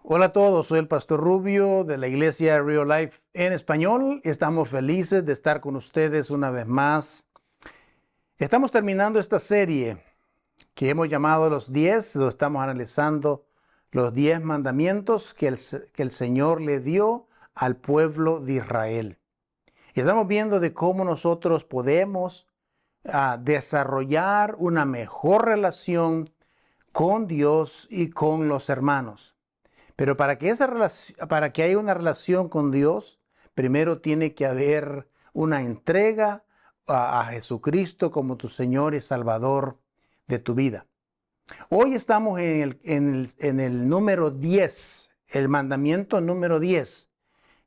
Hola a todos, soy el Pastor Rubio de la Iglesia Real Life en español. Estamos felices de estar con ustedes una vez más. Estamos terminando esta serie que hemos llamado Los 10, donde estamos analizando los 10 mandamientos que el Señor le dio al pueblo de Israel. Y estamos viendo de cómo nosotros podemos desarrollar una mejor relación con Dios y con los hermanos. Pero para que haya una relación con Dios, primero tiene que haber una entrega a Jesucristo como tu Señor y Salvador de tu vida. Hoy estamos en el número 10, el mandamiento número 10,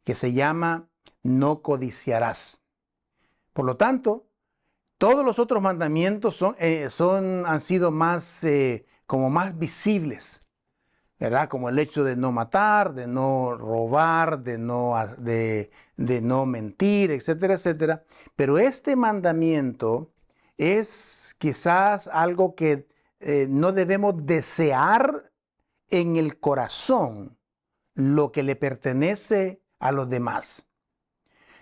que se llama no codiciarás. Por lo tanto, todos los otros mandamientos han sido como más visibles, ¿verdad? Como el hecho de no matar, de no robar, de no mentir, etcétera, etcétera. Pero este mandamiento es quizás algo que no debemos desear en el corazón, lo que le pertenece a los demás.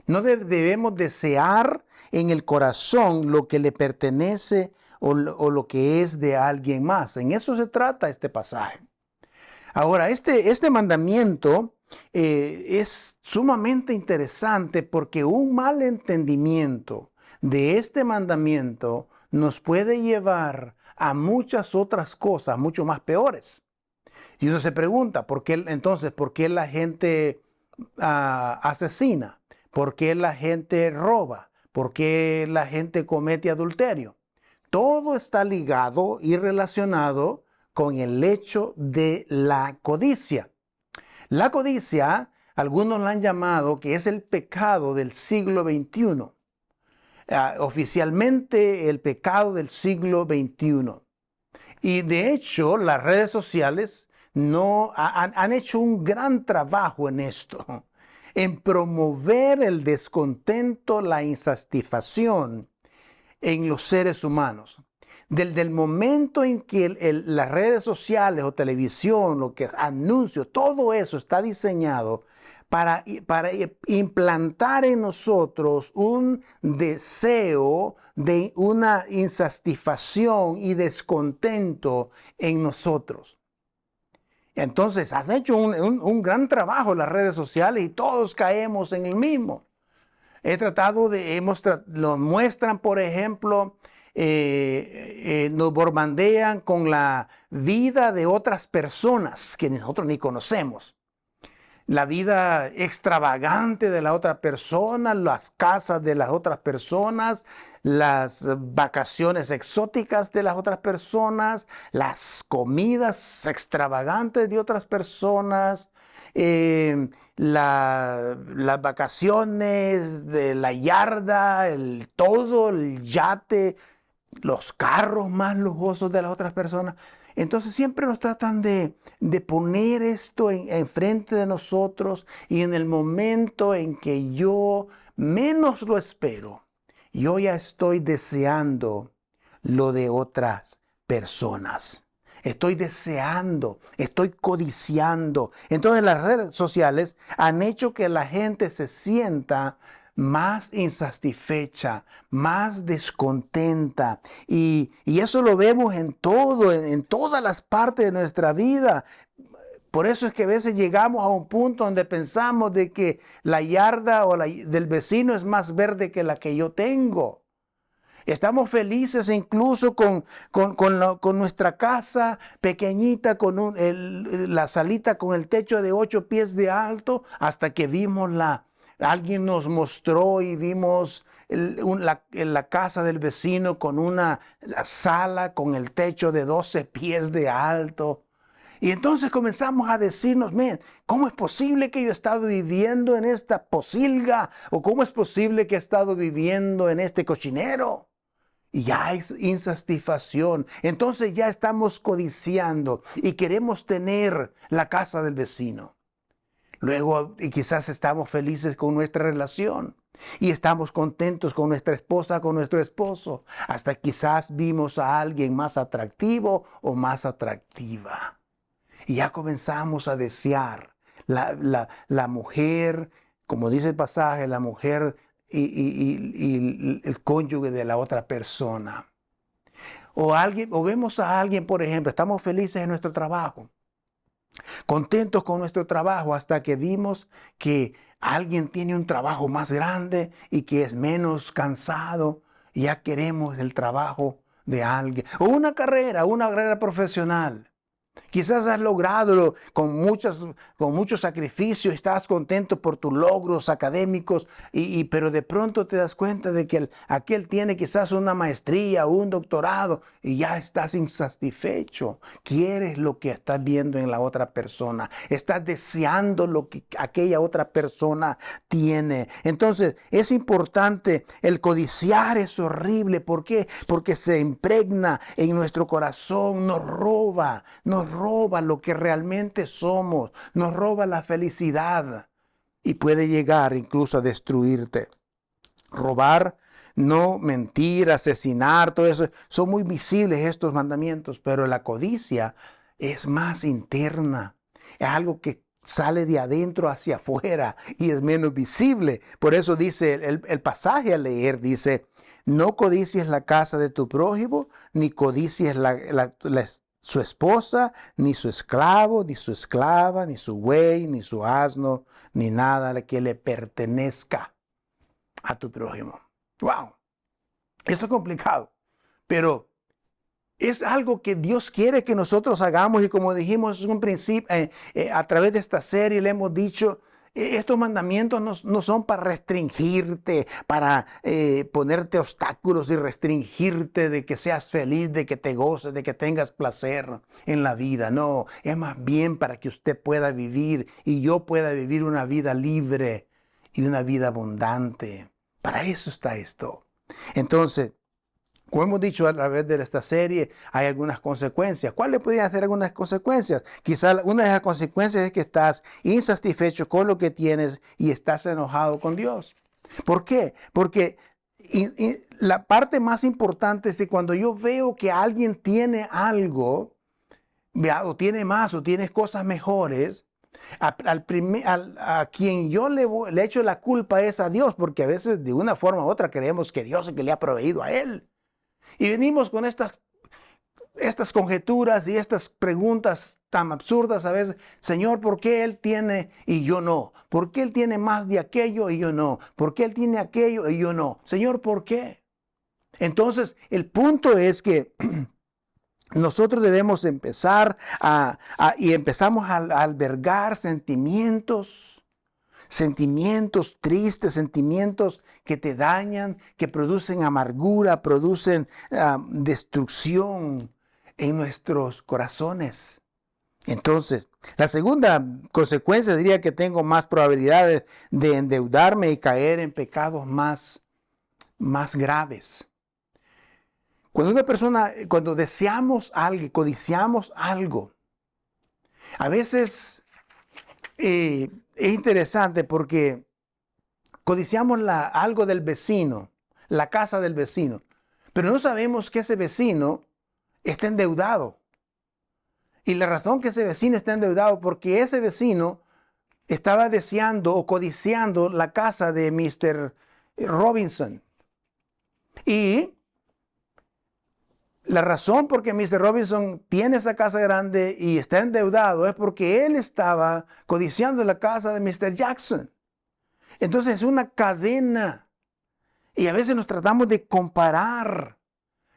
No debemos desear en el corazón lo que le pertenece o lo que es de alguien más. En eso se trata este pasaje. Ahora, este mandamiento es sumamente interesante porque un mal entendimiento de este mandamiento nos puede llevar a muchas otras cosas mucho más peores. Y uno se pregunta, ¿por qué la gente asesina? ¿Por qué la gente roba? ¿Por qué la gente comete adulterio? Todo está ligado y relacionado con el hecho de la codicia. La codicia, algunos la han llamado que es el pecado del siglo XXI. Oficialmente el pecado del siglo XXI. Y de hecho, las redes sociales han hecho un gran trabajo en esto, en promover el descontento, la insatisfacción en los seres humanos. Desde el momento en que las redes sociales o televisión, lo que es anuncios, todo eso está diseñado para implantar en nosotros un deseo de una insatisfacción y descontento en nosotros. Entonces, has hecho un gran trabajo en las redes sociales y todos caemos en el mismo. Nos muestran, por ejemplo, nos bombardean con la vida de otras personas que nosotros ni conocemos. La vida extravagante de la otra persona, las casas de las otras personas, las vacaciones exóticas de las otras personas, las comidas extravagantes de otras personas, las vacaciones de la yarda, el yate, los carros más lujosos de las otras personas. Entonces siempre nos tratan de poner esto enfrente de nosotros, y en el momento en que yo menos lo espero, yo ya estoy deseando lo de otras personas. Estoy deseando, estoy codiciando. Entonces las redes sociales han hecho que la gente se sienta más insatisfecha, más descontenta. Y eso lo vemos en todas las partes de nuestra vida. Por eso es que a veces llegamos a un punto donde pensamos de que la yarda del vecino es más verde que la que yo tengo. Estamos felices incluso con nuestra casa pequeñita, con la salita con el techo de 8 pies de alto, hasta que alguien nos mostró y vimos la casa del vecino con la sala con el techo de 12 pies de alto. Y entonces comenzamos a decirnos, ¿cómo es posible que yo he estado viviendo en esta posilga? ¿O cómo es posible que he estado viviendo en este cochinero? Y ya hay insatisfacción. Entonces ya estamos codiciando y queremos tener la casa del vecino. Luego quizás estamos felices con nuestra relación y estamos contentos con nuestra esposa, con nuestro esposo. Hasta quizás vimos a alguien más atractivo o más atractiva. Y ya comenzamos a desear la mujer, como dice el pasaje, la mujer y el cónyuge de la otra persona. O vemos a alguien, por ejemplo, estamos felices en nuestro trabajo, contentos con nuestro trabajo, hasta que vimos que alguien tiene un trabajo más grande y que es menos cansado, y ya queremos el trabajo de alguien. O una carrera profesional. Quizás has logrado con mucho sacrificio, estás contento por tus logros académicos, pero de pronto te das cuenta de que aquel tiene quizás una maestría o un doctorado y ya estás insatisfecho. Quieres lo que estás viendo en la otra persona. Estás deseando lo que aquella otra persona tiene. Entonces es importante, el codiciar es horrible. ¿Por qué? Porque se impregna en nuestro corazón, nos roba lo que realmente somos, nos roba la felicidad y puede llegar incluso a destruirte. Robar, no mentir, asesinar, todo eso, son muy visibles estos mandamientos, pero la codicia es más interna, es algo que sale de adentro hacia afuera y es menos visible. Por eso dice el pasaje a leer, dice, no codicies la casa de tu prójimo, ni codicies su esposa, ni su esclavo, ni su esclava, ni su buey, ni su asno, ni nada que le pertenezca a tu prójimo. ¡Wow! Esto es complicado, pero es algo que Dios quiere que nosotros hagamos, y como dijimos en un principio, a través de esta serie le hemos dicho, estos mandamientos no son para restringirte, para ponerte obstáculos y restringirte de que seas feliz, de que te goces, de que tengas placer en la vida. No, es más bien para que usted pueda vivir y yo pueda vivir una vida libre y una vida abundante. Para eso está esto. Entonces, como hemos dicho a través de esta serie, hay algunas consecuencias. ¿Cuáles podrían ser algunas consecuencias? Quizás una de las consecuencias es que estás insatisfecho con lo que tienes y estás enojado con Dios. ¿Por qué? Porque la parte más importante es que cuando yo veo que alguien tiene algo, o tiene más, o tiene cosas mejores, a quien yo le echo la culpa es a Dios, porque a veces de una forma u otra creemos que Dios es el que le ha proveído a él. Y venimos con estas conjeturas y estas preguntas tan absurdas a veces. Señor, ¿por qué Él tiene y yo no? ¿Por qué Él tiene más de aquello y yo no? ¿Por qué Él tiene aquello y yo no? Señor, ¿por qué? Entonces, el punto es que nosotros debemos empezar y empezamos a albergar sentimientos tristes, sentimientos que te dañan, que producen amargura, producen destrucción en nuestros corazones. Entonces, la segunda consecuencia diría que tengo más probabilidades de endeudarme y caer en pecados más graves. Cuando deseamos algo, codiciamos algo, a veces es interesante porque codiciamos algo del vecino, la casa del vecino, pero no sabemos que ese vecino está endeudado. Y la razón que ese vecino está endeudado porque ese vecino estaba deseando o codiciando la casa de Mr. Robinson. Y la razón por qué Mr. Robinson tiene esa casa grande y está endeudado es porque él estaba codiciando la casa de Mr. Jackson. Entonces es una cadena y a veces nos tratamos de comparar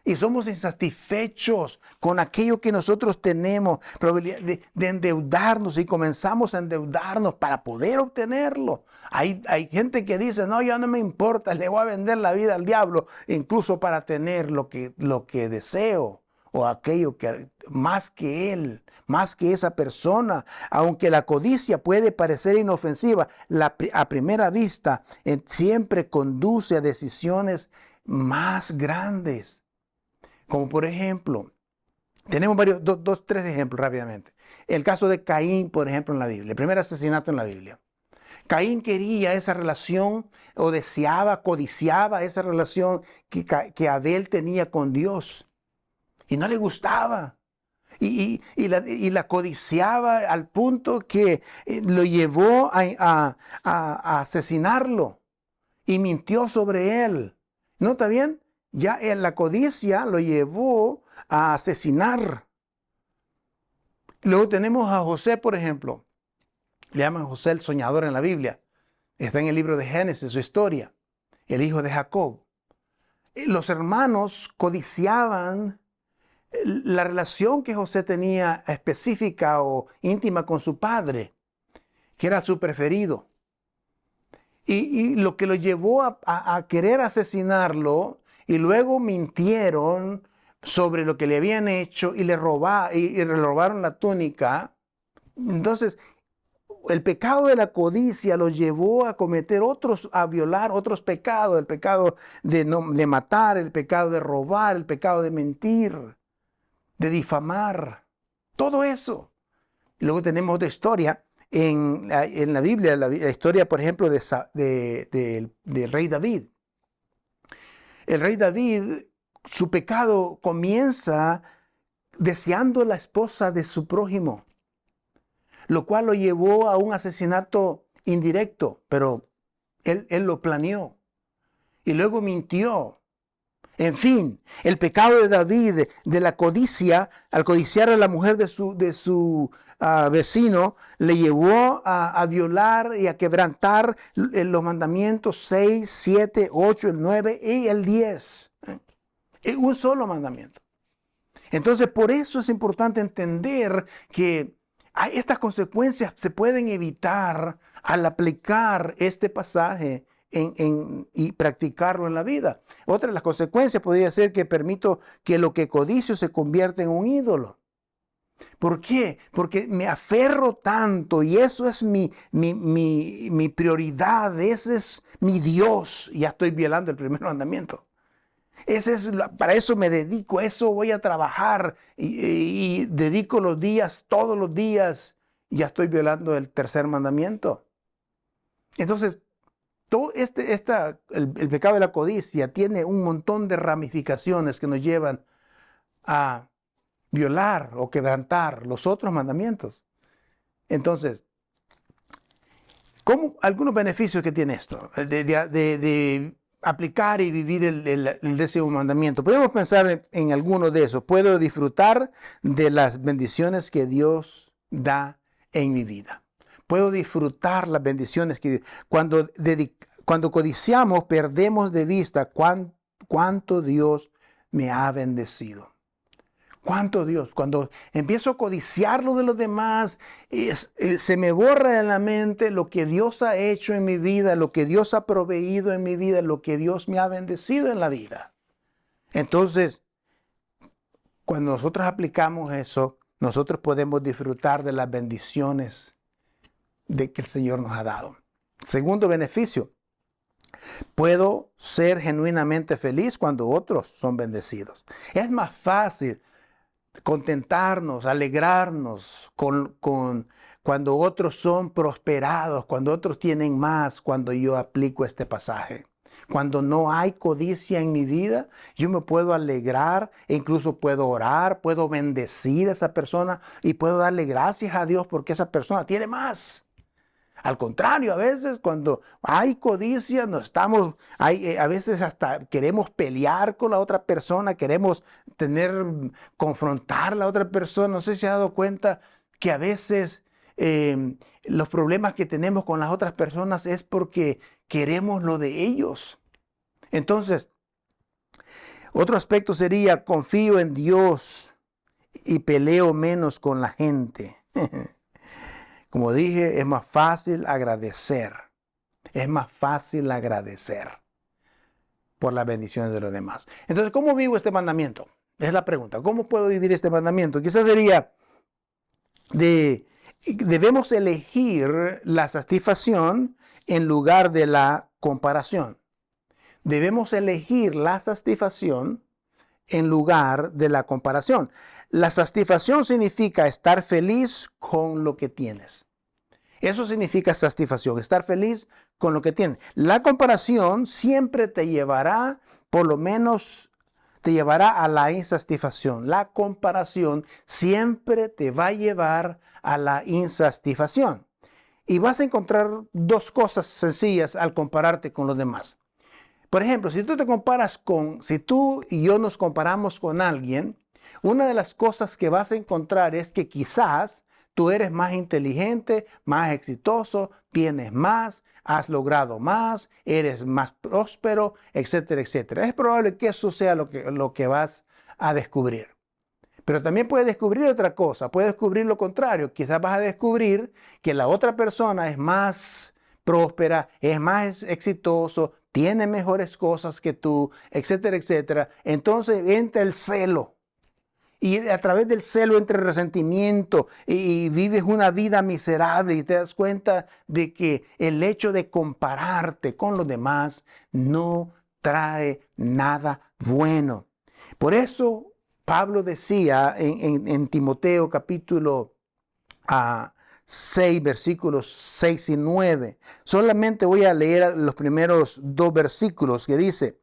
y somos insatisfechos con aquello que nosotros tenemos, probabilidad de endeudarnos, y comenzamos a endeudarnos para poder obtenerlo. Hay gente que dice, no, ya no me importa, le voy a vender la vida al diablo, incluso para tener lo que deseo, o aquello que más que él, más que esa persona. Aunque la codicia puede parecer inofensiva, a primera vista siempre conduce a decisiones más grandes. Como por ejemplo, tenemos tres ejemplos rápidamente. El caso de Caín, por ejemplo, en la Biblia, el primer asesinato en la Biblia. Caín quería esa relación, o deseaba, codiciaba esa relación que Abel tenía con Dios. Y no le gustaba. y la codiciaba al punto que lo llevó a asesinarlo y mintió sobre él. ¿No está bien? Ya en la codicia lo llevó a asesinar. Luego tenemos a José, por ejemplo. Le llaman José el soñador en la Biblia. Está en el libro de Génesis, su historia. El hijo de Jacob. Los hermanos codiciaban la relación que José tenía específica o íntima con su padre, que era su preferido. Y lo que lo llevó a querer asesinarlo, y luego mintieron sobre lo que le habían hecho y le robaron la túnica. Entonces, el pecado de la codicia lo llevó a cometer a violar otros pecados, el pecado de matar, el pecado de robar, el pecado de mentir, de difamar, todo eso. Y luego tenemos otra historia en la Biblia, la historia, por ejemplo, del rey David. El rey David, su pecado comienza deseando la esposa de su prójimo, lo cual lo llevó a un asesinato indirecto, pero él lo planeó y luego mintió. En fin, el pecado de David, de la codicia, al codiciar a la mujer de su vecino, le llevó a violar y a quebrantar los mandamientos 6, 7, 8, el 9 y el 10. Un solo mandamiento. Entonces, por eso es importante entender que estas consecuencias se pueden evitar al aplicar este pasaje y practicarlo en la vida. Otra de las consecuencias podría ser que permito que lo que codicio se convierta en un ídolo. ¿Por qué? Porque me aferro tanto y eso es mi prioridad, ese es mi Dios. Ya estoy violando el primer mandamiento. Para eso me dedico, a eso voy a trabajar y dedico los días, todos los días, y ya estoy violando el tercer mandamiento. Entonces, todo el pecado de la codicia tiene un montón de ramificaciones que nos llevan a violar o quebrantar los otros mandamientos. Entonces, algunos beneficios que tiene esto de aplicar y vivir el décimo mandamiento? Podemos pensar en alguno de esos. Puedo disfrutar de las bendiciones que Dios da en mi vida. Puedo disfrutar las bendiciones que cuando codiciamos, perdemos de vista cuánto Dios me ha bendecido. ¿Cuánto Dios? Cuando empiezo a codiciar lo de los demás, se me borra de la mente lo que Dios ha hecho en mi vida, lo que Dios ha proveído en mi vida, lo que Dios me ha bendecido en la vida. Entonces, cuando nosotros aplicamos eso, nosotros podemos disfrutar de las bendiciones que el Señor nos ha dado. Segundo beneficio, puedo ser genuinamente feliz cuando otros son bendecidos. Es más fácil contentarnos, alegrarnos cuando otros son prosperados, cuando otros tienen más, cuando yo aplico este pasaje. Cuando no hay codicia en mi vida, yo me puedo alegrar e incluso puedo orar, puedo bendecir a esa persona y puedo darle gracias a Dios porque esa persona tiene más. Al contrario, a veces cuando hay codicia, a veces hasta queremos pelear con la otra persona, queremos confrontar a la otra persona. No sé si se ha dado cuenta que a veces los problemas que tenemos con las otras personas es porque queremos lo de ellos. Entonces, otro aspecto sería, confío en Dios y peleo menos con la gente. Como dije, es más fácil agradecer. Es más fácil agradecer por las bendiciones de los demás. Entonces, ¿cómo vivo este mandamiento? Es la pregunta. ¿Cómo puedo vivir este mandamiento? Quizás sería debemos elegir la satisfacción en lugar de la comparación. Debemos elegir la satisfacción en lugar de la comparación. La satisfacción significa estar feliz con lo que tienes. Eso significa satisfacción, estar feliz con lo que tienes. La comparación siempre te llevará, por lo menos, te llevará a la insatisfacción. La comparación siempre te va a llevar a la insatisfacción. Y vas a encontrar dos cosas sencillas al compararte con los demás. Por ejemplo, si tú y yo nos comparamos con alguien, una de las cosas que vas a encontrar es que quizás tú eres más inteligente, más exitoso, tienes más, has logrado más, eres más próspero, etcétera, etcétera. Es probable que eso sea lo que vas a descubrir. Pero también puedes descubrir otra cosa, puedes descubrir lo contrario. Quizás vas a descubrir que la otra persona es más próspera, es más exitoso, tiene mejores cosas que tú, etcétera, etcétera. Entonces entra el celo. Y a través del celo entra el resentimiento y vives una vida miserable y te das cuenta de que el hecho de compararte con los demás no trae nada bueno. Por eso Pablo decía en Timoteo capítulo 6, versículos 6 y 9. Solamente voy a leer los primeros dos versículos que dice,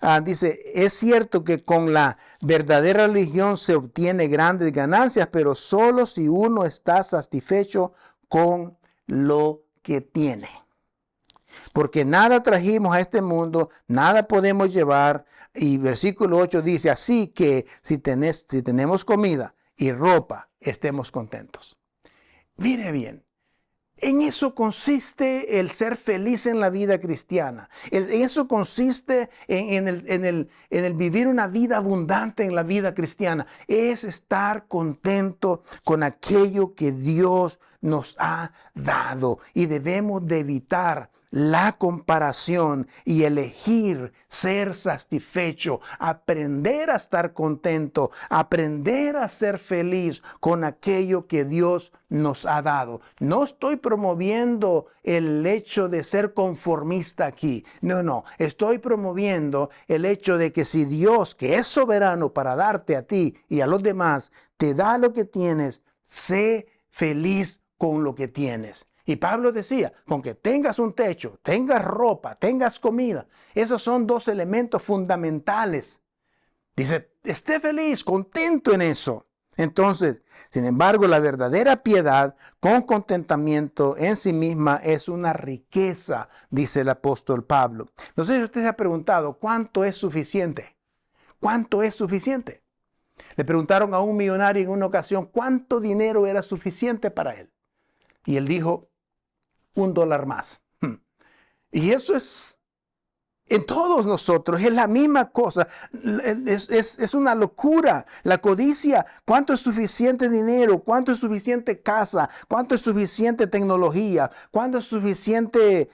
es cierto que con la verdadera religión se obtiene grandes ganancias, pero solo si uno está satisfecho con lo que tiene. Porque nada trajimos a este mundo, nada podemos llevar. Y versículo 8 dice, así que si tenemos comida y ropa, estemos contentos. Mire bien. En eso consiste el ser feliz en la vida cristiana. En eso consiste en el vivir una vida abundante en la vida cristiana. Es estar contento con aquello que Dios nos ha dado. Y debemos de evitar la comparación y elegir ser satisfecho, aprender a estar contento, aprender a ser feliz con aquello que Dios nos ha dado. No estoy promoviendo el hecho de ser conformista aquí. No. Estoy promoviendo el hecho de que si Dios, que es soberano para darte a ti y a los demás, te da lo que tienes, sé feliz con lo que tienes. Y Pablo decía, con que tengas un techo, tengas ropa, tengas comida, esos son dos elementos fundamentales. Dice, esté feliz, contento en eso. Entonces, sin embargo, la verdadera piedad con contentamiento en sí misma es una riqueza, dice el apóstol Pablo. No sé si usted se ha preguntado, ¿cuánto es suficiente? ¿Cuánto es suficiente? Le preguntaron a un millonario en una ocasión, ¿cuánto dinero era suficiente para él? Y él dijo, $1 más. Y eso es en todos nosotros, es la misma cosa. Es una locura. La codicia, ¿cuánto es suficiente dinero? ¿Cuánto es suficiente casa? ¿Cuánto es suficiente tecnología? ¿Cuánto es suficiente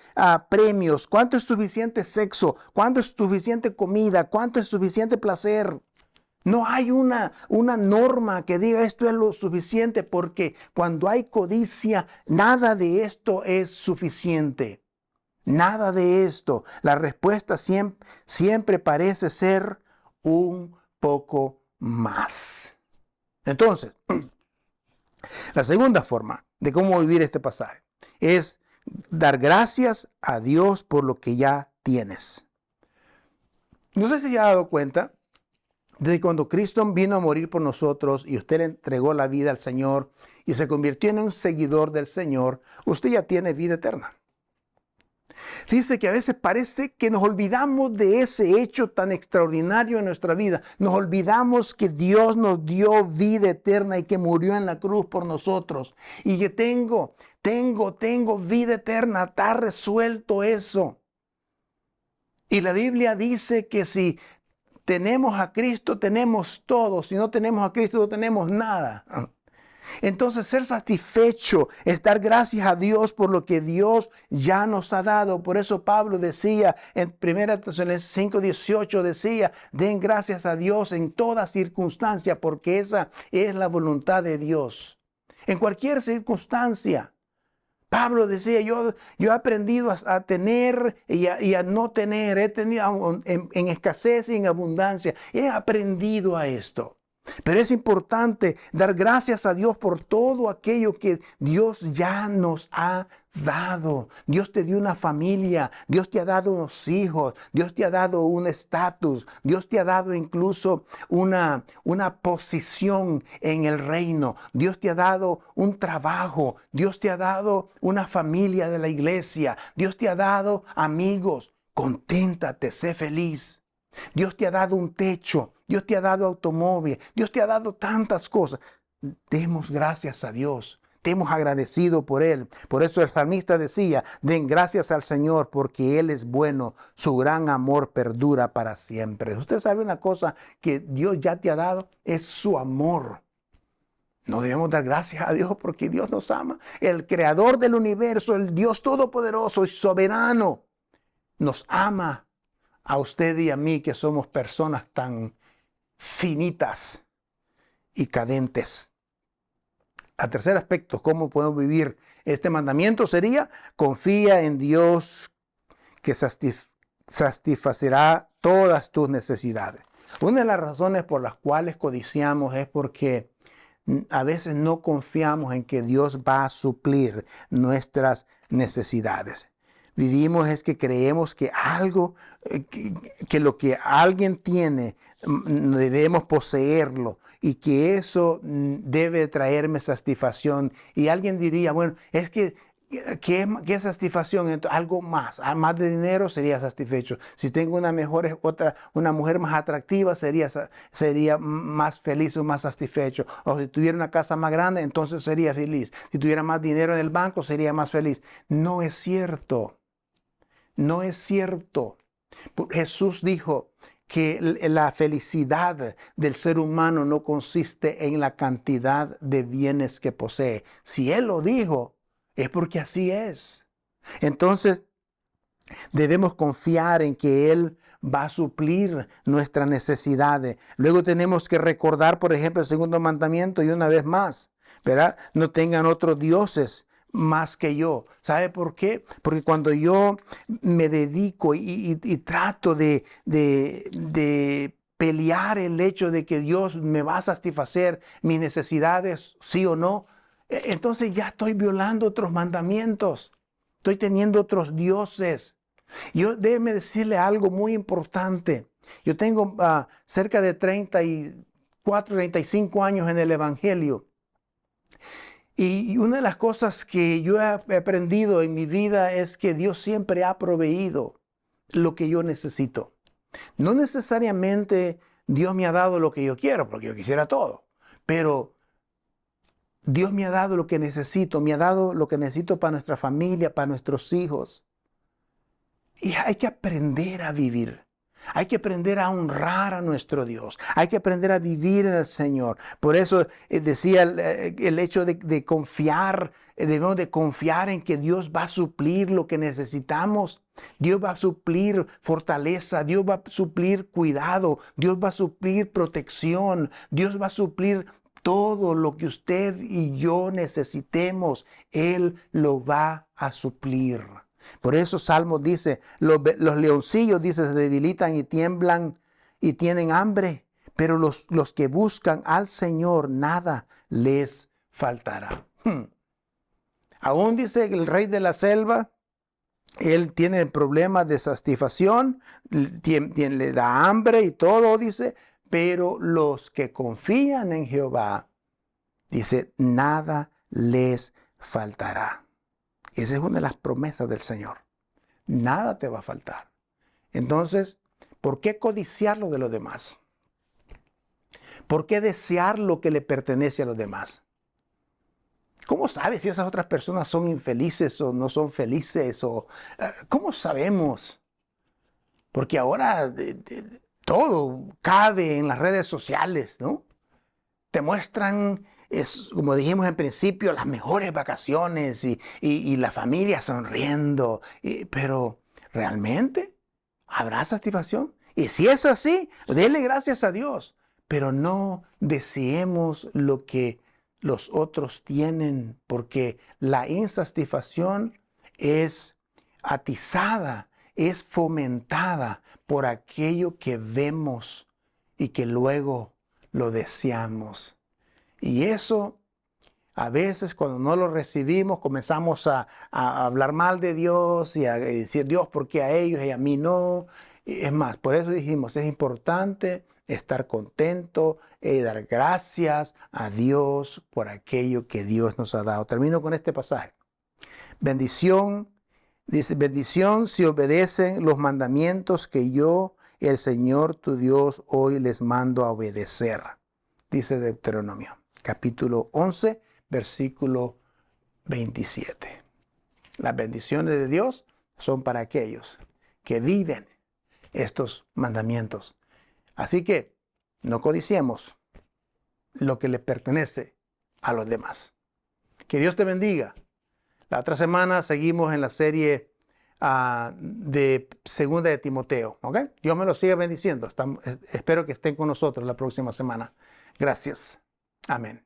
premios? ¿Cuánto es suficiente sexo? ¿Cuánto es suficiente comida? ¿Cuánto es suficiente placer? No hay una norma que diga esto es lo suficiente, porque cuando hay codicia, nada de esto es suficiente. Nada de esto. La respuesta siempre parece ser un poco más. Entonces, la segunda forma de cómo vivir este pasaje es dar gracias a Dios por lo que ya tienes. No sé si se ha dado cuenta de cuando Cristo vino a morir por nosotros y usted le entregó la vida al Señor y se convirtió en un seguidor del Señor, usted ya tiene vida eterna. Fíjese que a veces parece que nos olvidamos de ese hecho tan extraordinario en nuestra vida. Nos olvidamos que Dios nos dio vida eterna y que murió en la cruz por nosotros. Y que tengo vida eterna. Está resuelto eso. Y la Biblia dice que si tenemos a Cristo, tenemos todo. Si no tenemos a Cristo, no tenemos nada. Entonces, ser satisfecho es dar gracias a Dios por lo que Dios ya nos ha dado. Por eso Pablo decía en 1 Tesalonicenses 5:18, decía, den gracias a Dios en toda circunstancia, porque esa es la voluntad de Dios. En cualquier circunstancia. Pablo decía, yo he aprendido a tener y a no tener. He tenido en escasez y en abundancia. He aprendido a esto. Pero es importante dar gracias a Dios por todo aquello que Dios ya nos ha dado. Dios te dio una familia, Dios te ha dado unos hijos, Dios te ha dado un estatus, Dios te ha dado incluso una posición en el reino, Dios te ha dado un trabajo, Dios te ha dado una familia de la iglesia, Dios te ha dado amigos. Conténtate, sé feliz. Dios te ha dado un techo, Dios te ha dado automóvil, Dios te ha dado tantas cosas. Demos gracias a Dios, estemos agradecidos por Él. Por eso el salmista decía, den gracias al Señor porque Él es bueno, su gran amor perdura para siempre. Usted sabe una cosa que Dios ya te ha dado, es su amor. No debemos dar gracias a Dios porque Dios nos ama. El creador del universo, el Dios todopoderoso y soberano, nos ama a usted y a mí, que somos personas tan finitas y cadentes. El tercer aspecto, ¿cómo podemos vivir este mandamiento? Sería, confía en Dios que satisfacerá todas tus necesidades. Una de las razones por las cuales codiciamos es porque a veces no confiamos en que Dios va a suplir nuestras necesidades. Vivimos es que creemos que algo, que lo que alguien tiene, debemos poseerlo y que eso debe traerme satisfacción. Y alguien diría, bueno, es que ¿qué es satisfacción? Entonces, algo más de dinero sería satisfecho. Si tengo una mujer más atractiva, sería más feliz o más satisfecho. O si tuviera una casa más grande, entonces sería feliz. Si tuviera más dinero en el banco, sería más feliz. No es cierto. No es cierto. Jesús dijo que la felicidad del ser humano no consiste en la cantidad de bienes que posee. Si Él lo dijo, es porque así es. Entonces, debemos confiar en que Él va a suplir nuestras necesidades. Luego tenemos que recordar, por ejemplo, el segundo mandamiento y una vez más, ¿verdad? No tengan otros dioses más que yo. ¿Sabe por qué? Porque cuando yo me dedico y trato de pelear el hecho de que Dios me va a satisfacer mis necesidades, sí o no, entonces ya estoy violando otros mandamientos. Estoy teniendo otros dioses. Déjeme decirle algo muy importante. Yo tengo cerca de 34, 35 años en el Evangelio. Y una de las cosas que yo he aprendido en mi vida es que Dios siempre ha proveído lo que yo necesito. No necesariamente Dios me ha dado lo que yo quiero, porque yo quisiera todo, pero Dios me ha dado lo que necesito, me ha dado lo que necesito para nuestra familia, para nuestros hijos. Y hay que aprender a vivir. Hay que aprender a honrar a nuestro Dios. Hay que aprender a vivir en el Señor. Por eso decía el hecho de confiar, debemos de confiar en que Dios va a suplir lo que necesitamos. Dios va a suplir fortaleza, Dios va a suplir cuidado, Dios va a suplir protección, Dios va a suplir todo lo que usted y yo necesitemos. Él lo va a suplir. Por eso Salmos dice, los leoncillos, dice, se debilitan y tiemblan y tienen hambre, pero los que buscan al Señor, nada les faltará. Aún dice el rey de la selva, él tiene problemas de satisfacción, le da hambre y todo, dice, pero los que confían en Jehová, dice, nada les faltará. Esa es una de las promesas del Señor. Nada te va a faltar. Entonces, ¿por qué codiciar lo de los demás? ¿Por qué desear lo que le pertenece a los demás? ¿Cómo sabes si esas otras personas son infelices o no son felices? ¿Cómo sabemos? Porque ahora todo cabe en las redes sociales, ¿no? Te muestran, como dijimos en principio, las mejores vacaciones y la familia sonriendo. Pero, ¿realmente habrá satisfacción? Y si es así, dele gracias a Dios. Pero no deseemos lo que los otros tienen, porque la insatisfacción es atizada, es fomentada por aquello que vemos y que luego lo deseamos. Y eso, a veces cuando no lo recibimos, comenzamos a hablar mal de Dios y a decir, Dios, ¿por qué a ellos y a mí no? Es más, por eso dijimos, es importante estar contento y dar gracias a Dios por aquello que Dios nos ha dado. Termino con este pasaje. Bendición, dice, bendición si obedecen los mandamientos que yo, el Señor tu Dios, hoy les mando a obedecer. Dice Deuteronomio, capítulo 11, versículo 27. Las bendiciones de Dios son para aquellos que viven estos mandamientos. Así que no codiciemos lo que le pertenece a los demás. Que Dios te bendiga. La otra semana seguimos en la serie de Segunda de Timoteo. ¿Ok? Dios me lo siga bendiciendo. Espero que estén con nosotros la próxima semana. Gracias. Amén.